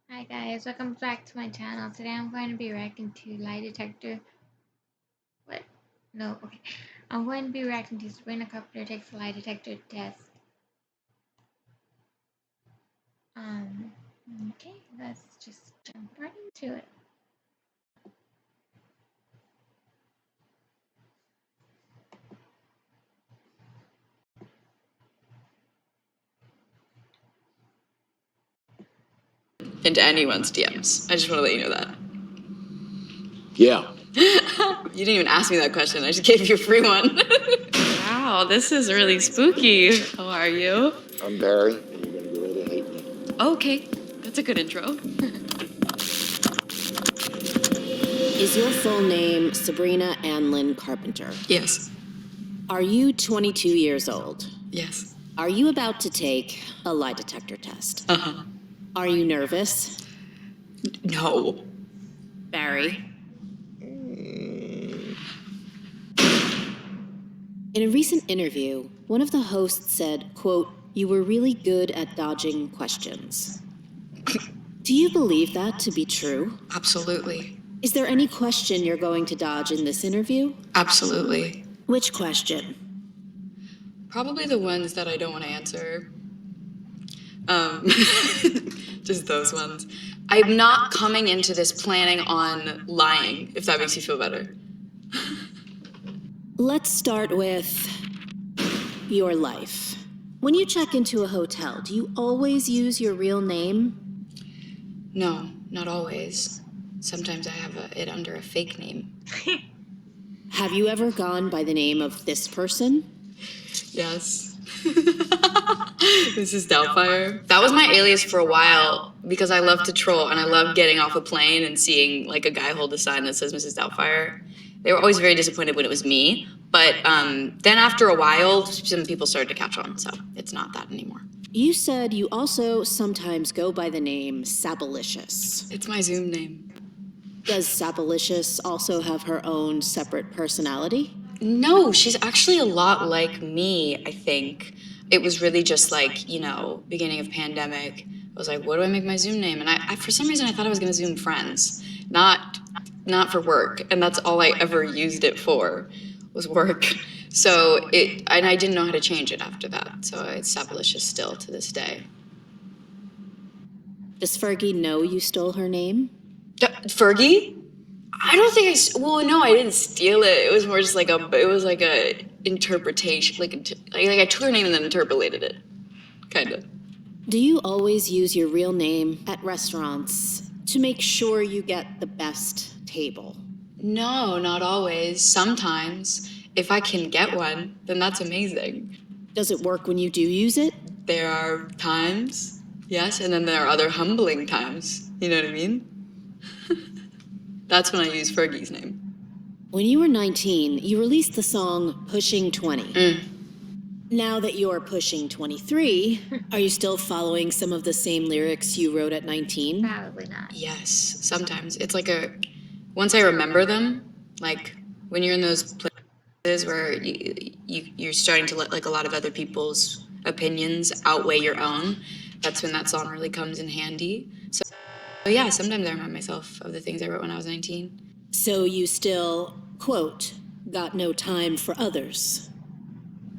Hi guys, welcome back to my channel. Today I'm going to be reacting to lie detector. What? No, okay. I'm going to be reacting to Sabrina Carpenter takes a lie detector test. Okay, let's just jump right into it. Into anyone's DMs. I just want to let you know that. Yeah. You didn't even ask me that question. I just gave you a free one. Wow, this is really spooky. How are you? I'm Barry, and you're gonna get ready to hate me. Okay, that's a good intro. Is your full name Sabrina Anlin Carpenter? Yes. Are you 22 years old? Yes. Are you about to take a lie detector test? Uh-huh. Are you nervous? No. Barry? In a recent interview, one of the hosts said, quote, "You were really good at dodging questions." Do you believe that to be true? Absolutely. Is there any question you're going to dodge in this interview? Absolutely. Which question? Probably the ones that I don't want to answer. Just those ones. I'm not coming into this planning on lying, if that makes you feel better. Let's start with your life. When you check into a hotel, do you always use your real name? No, not always. Sometimes I have it under a fake name. Have you ever gone by the name of this person? Yes. Mrs. Doubtfire. That was my alias for a while because I love to troll and I love getting off a plane and seeing like a guy hold a sign that says Mrs. Doubtfire. They were always very disappointed when it was me, but then after a while, some people started to catch on, so it's not that anymore. You said you also sometimes go by the name Sabalicious. It's my Zoom name. Does Sabalicious also have her own separate personality? No, she's actually a lot like me, I think. It was really just like, beginning of pandemic. I was like, what do I make my Zoom name? And I for some reason, I thought I was going to Zoom friends, not for work. And that's all I ever used it for, was work. So and I didn't know how to change it after that. So it's Sabalicious still to this day. Does Fergie know you stole her name? Fergie? I don't think no, I didn't steal it. It was more just like a interpretation, like I took her name and then interpolated it, kind of. Do you always use your real name at restaurants to make sure you get the best table? No, not always. Sometimes, if I can get one, then that's amazing. Does it work when you do use it? There are times, yes, and then there are other humbling times. You know what I mean? That's when I use Fergie's name. When you were 19, you released the song Pushing 20. Now that you're pushing 23, are you still following some of the same lyrics you wrote at 19? Probably not. Yes, sometimes. It's like once I remember them, like when you're in those places where you're starting to let like a lot of other people's opinions outweigh your own, that's when that song really comes in handy. So yeah, sometimes I remind myself of the things I wrote when I was 19. So you still, quote, got no time for others?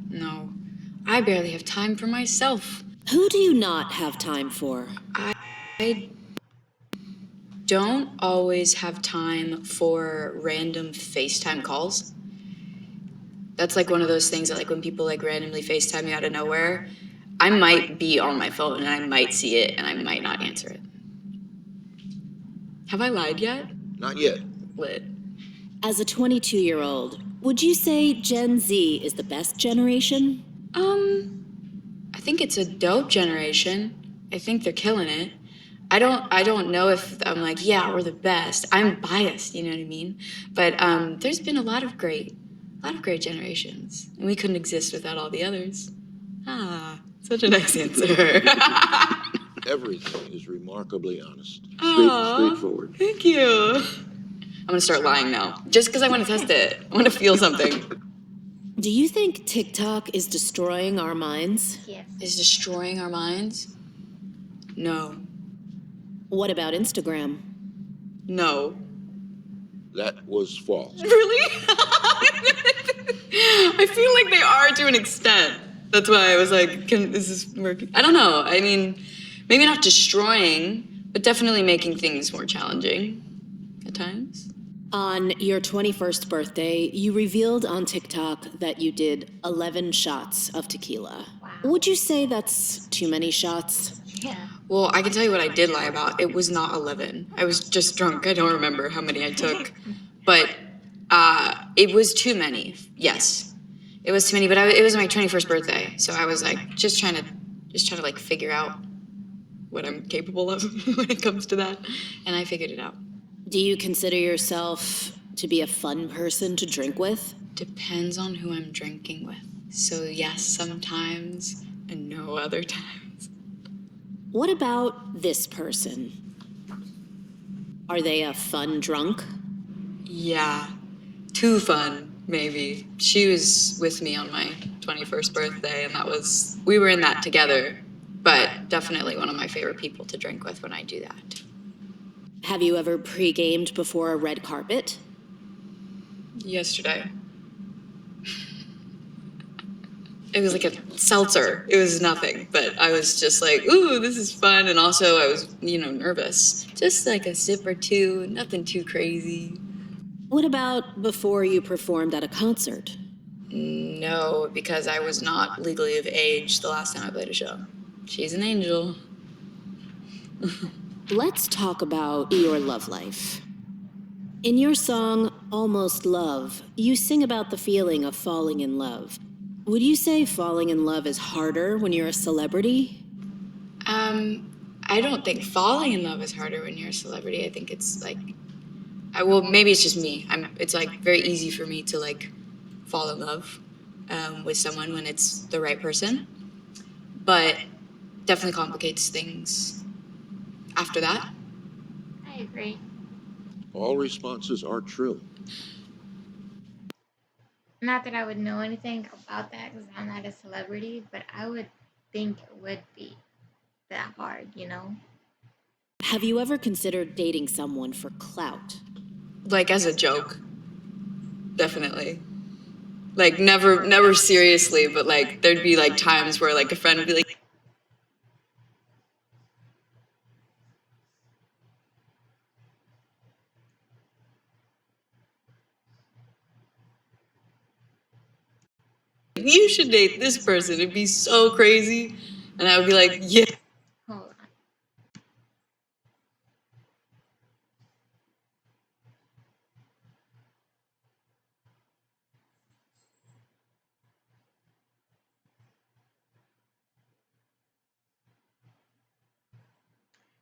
No, I barely have time for myself. Who do you not have time for? I don't always have time for random FaceTime calls. That's like one of those things that like when people like randomly FaceTime me out of nowhere, I might be on my phone and I might see it and I might not answer it. Have I lied yet? Not yet. Lit. As a 22-year-old, would you say Gen Z is the best generation? I think it's a dope generation. I think they're killing it. I don't know if I'm like, yeah, we're the best. I'm biased, you know what I mean? But there's been a lot of great generations. And we couldn't exist without all the others. Such a nice answer. Everything is remarkably honest. Straightforward. Straightforward. Thank you. I'm gonna start lying now, just because I want to test it. I want to feel something. Do you think TikTok is destroying our minds? Yes. Is destroying our minds? No. What about Instagram? No. That was false. Really? I feel like they are to an extent. That's why I was like, is this working? I don't know. I mean, maybe not destroying, but definitely making things more challenging at times. On your 21st birthday, you revealed on TikTok that you did 11 shots of tequila. Wow. Would you say that's too many shots? Yeah. Well, I can tell you what I did lie about. It was not 11. I was just drunk. I don't remember how many I took. But it was too many. Yes. It was too many, but it was my 21st birthday. So I was like just trying to like figure out what I'm capable of when it comes to that. And I figured it out. Do you consider yourself to be a fun person to drink with? Depends on who I'm drinking with. So yes, sometimes, and no other times. What about this person? Are they a fun drunk? Yeah, too fun, maybe. She was with me on my 21st birthday, and we were in that together, but definitely one of my favorite people to drink with when I do that. Have you ever pre-gamed before a red carpet? Yesterday. It was like a seltzer. It was nothing, but I was just like, ooh, this is fun. And also I was, nervous. Just like a sip or two, nothing too crazy. What about before you performed at a concert? No, because I was not legally of age the last time I played a show. She's an angel. Let's talk about your love life. In your song, Almost Love, you sing about the feeling of falling in love. Would you say falling in love is harder when you're a celebrity? I don't think falling in love is harder when you're a celebrity. I think it's like, maybe it's just me. It's like very easy for me to like fall in love with someone when it's the right person, but definitely complicates things after that. I agree. All responses are true. Not that I would know anything about that because I'm not a celebrity, but I would think it would be that hard, Have you ever considered dating someone for clout? Like as a joke, definitely. Like never seriously, but like there'd be like times where like a friend would be like, you should date this person. It'd be so crazy. And I would be like, yeah. Hold on.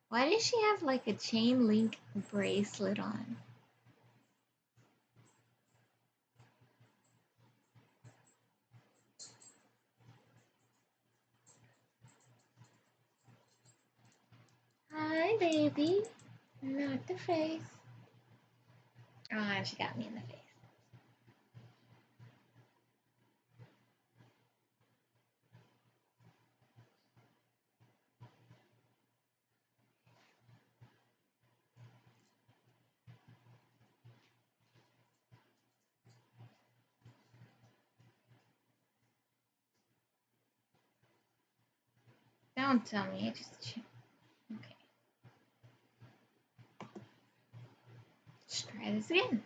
Why does she have like a chain link bracelet on? Hi, baby. Not the face. Oh, and she got me in the face. Don't tell me. Okay. Let's try this again.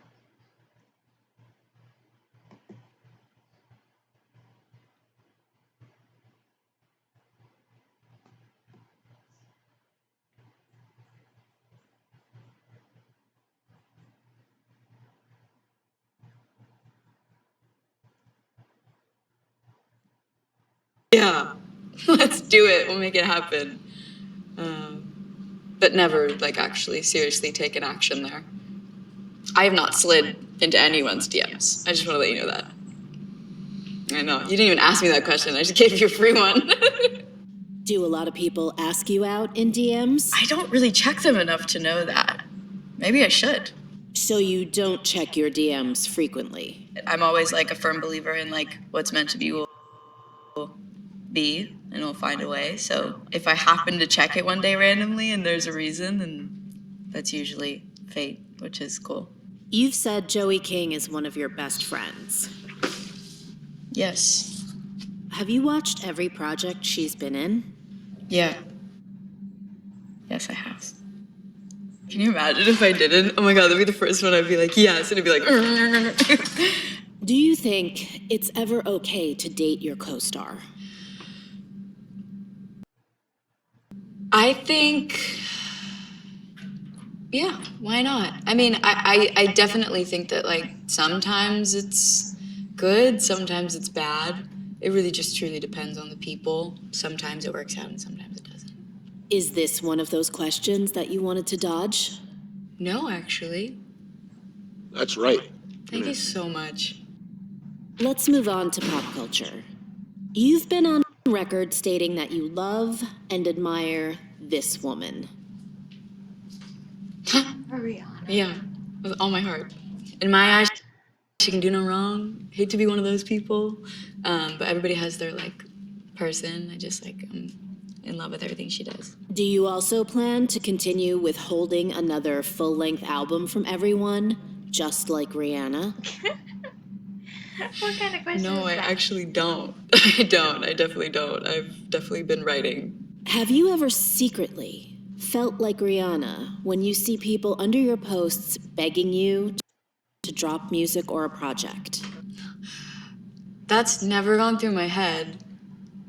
Yeah, let's do it. We'll make it happen. But never like actually seriously taken action there. I have not slid into anyone's DMs. I just want to let you know that. I know. You didn't even ask me that question. I just gave you a free one. Do a lot of people ask you out in DMs? I don't really check them enough to know that. Maybe I should. So you don't check your DMs frequently? I'm always like a firm believer in like what's meant to be will be, and we'll find a way. So if I happen to check it one day randomly and there's a reason, then that's usually fate, which is cool. You've said Joey King is one of your best friends. Yes. Have you watched every project she's been in? Yeah. Yes, I have. Can you imagine if I didn't? Oh my god, that'd be the first one I'd be like, yes, and it'd be like, Do you think it's ever okay to date your co-star? I think, yeah, why not? I mean, I definitely think that, like, sometimes it's good, sometimes it's bad. It really just truly depends on the people. Sometimes it works out and sometimes it doesn't. Is this one of those questions that you wanted to dodge? No, actually. That's right. Thank you so much. Let's move on to pop culture. You've been on record stating that you love and admire this woman. Rihanna. Yeah, with all my heart. In my eyes, she can do no wrong. Hate to be one of those people, but everybody has their, like, person. I'm in love with everything she does. Do you also plan to continue withholding another full-length album from everyone, just like Rihanna? What kind of question No, is I that? actually don't. I definitely don't. I've definitely been writing. Have you ever secretly felt like Rihanna when you see people under your posts begging you to drop music or a project? That's never gone through my head.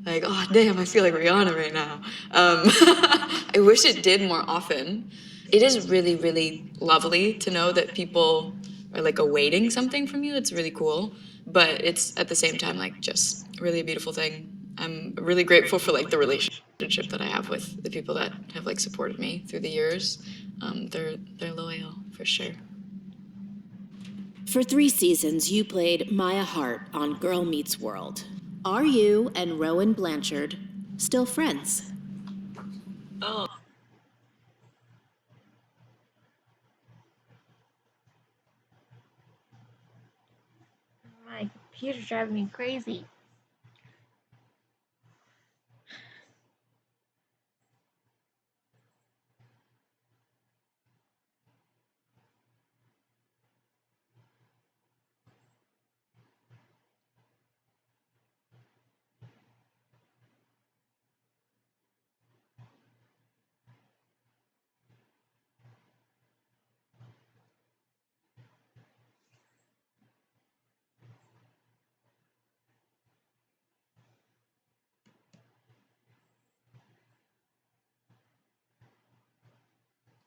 Like, oh damn, I feel like Rihanna right now. I wish it did more often. It is really, really lovely to know that people are, like, awaiting something from you. It's really cool, but it's at the same time, like, just really a beautiful thing. I'm really grateful for, like, the relationship that I have with the people that have, like, supported me through the years. They're loyal for sure. For 3 seasons, you played Maya Hart on Girl Meets World. Are you and Rowan Blanchard still friends? Oh. My computer's driving me crazy.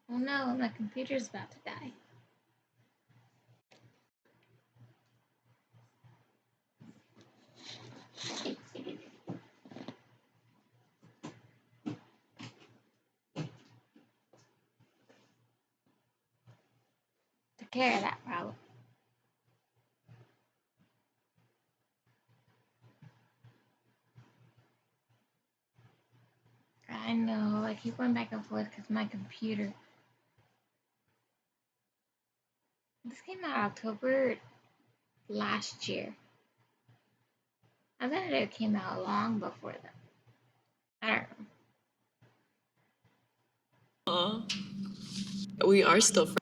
Oh no, my computer's about to die. Took care of that problem. I know, I keep going back and forth because my computer. This came out October last year. I thought it came out long before that. I don't know. We are still friends.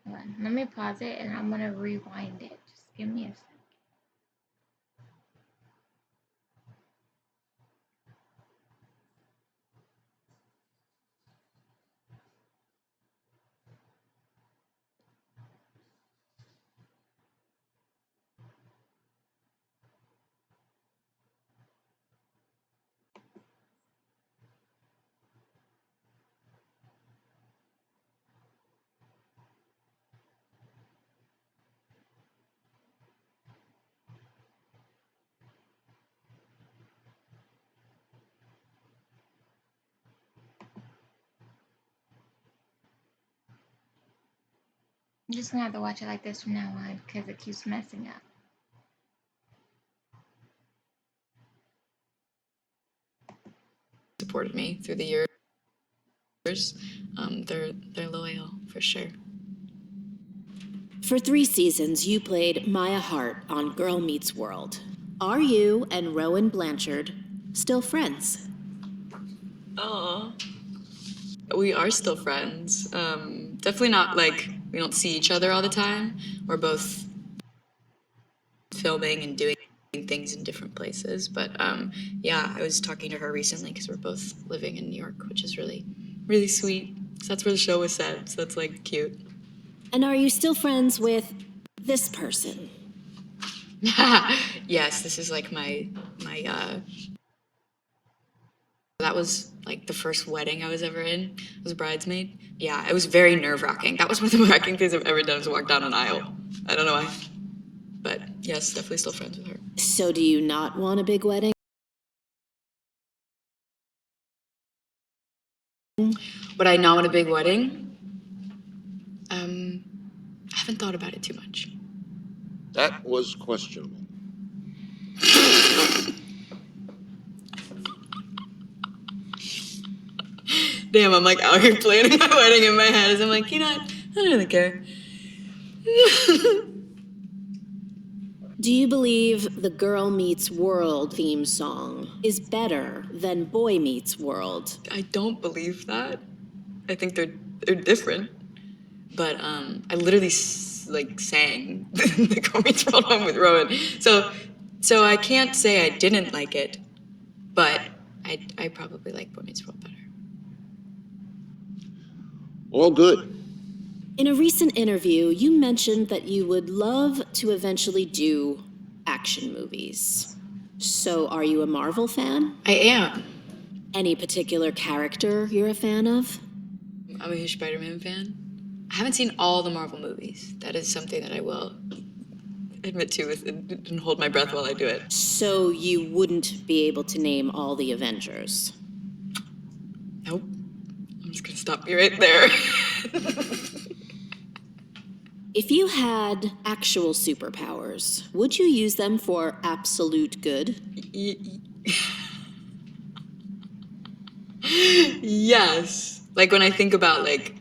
Hold on, let me pause it and I'm gonna rewind it. Just give me a second. I'm just gonna have to watch it like this from now on because it keeps messing up. Supported me through the years. They're loyal for sure. For 3 seasons, you played Maya Hart on Girl Meets World. Are you and Rowan Blanchard still friends? Oh, we are still friends. Definitely not like we don't see each other all the time. We're both filming and doing things in different places. But yeah, I was talking to her recently because we're both living in New York, which is really, really sweet. So that's where the show was set. So that's like cute. And are you still friends with this person? Yes, this is like my that was like the first wedding I was ever in. I was a bridesmaid. Yeah, it was very nerve-wracking. That was one of the nerve-wracking things I've ever done was walk down an aisle. I don't know why. But yes, definitely still friends with her. So do you not want a big wedding? Would I not want a big wedding? I haven't thought about it too much. That was questionable. Damn, I'm like out here planning my wedding in my head as I'm like, you know what? I don't really care. Do you believe the Girl Meets World theme song is better than Boy Meets World? I don't believe that. I think they're different. But I literally like sang the Girl Meets World one with Rowan. So I can't say I didn't like it, but I probably like Boy Meets World better. All good. In a recent interview, you mentioned that you would love to eventually do action movies. So are you a Marvel fan? I am. Any particular character you're a fan of? I'm a huge Spider-Man fan. I haven't seen all the Marvel movies. That is something that I will admit to and hold my breath while I do it. So you wouldn't be able to name all the Avengers? Nope. I'm just gonna stop you right there. If you had actual superpowers, would you use them for absolute good? Yes. Like when I think about like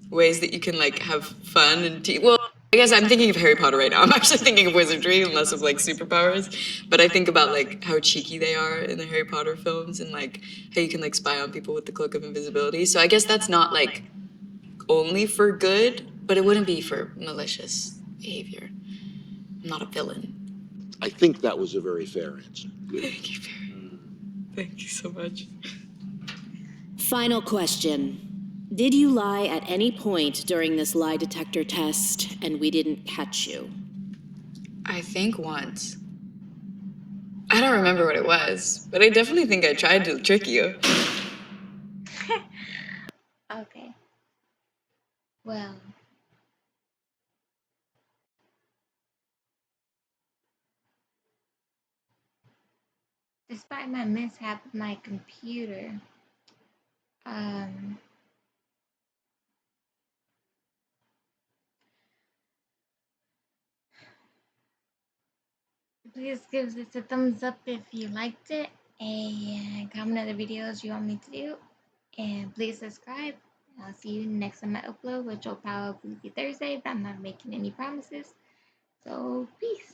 ways that you can like have fun and well, I guess I'm thinking of Harry Potter right now. I'm actually thinking of wizardry and less of like superpowers. But I think about like how cheeky they are in the Harry Potter films and like how you can like spy on people with the cloak of invisibility. So I guess that's not like only for good, but it wouldn't be for malicious behavior. I'm not a villain. I think that was a very fair answer. Thank you so much. Final question. Did you lie at any point during this lie detector test and we didn't catch you? I think once. I don't remember what it was, but I definitely think I tried to trick you. Okay. Well, despite my mishap with my computer, um, please give this a thumbs up if you liked it, and comment other videos you want me to do, and please subscribe. I'll see you next time I upload, which will probably be Thursday, but I'm not making any promises. So, peace.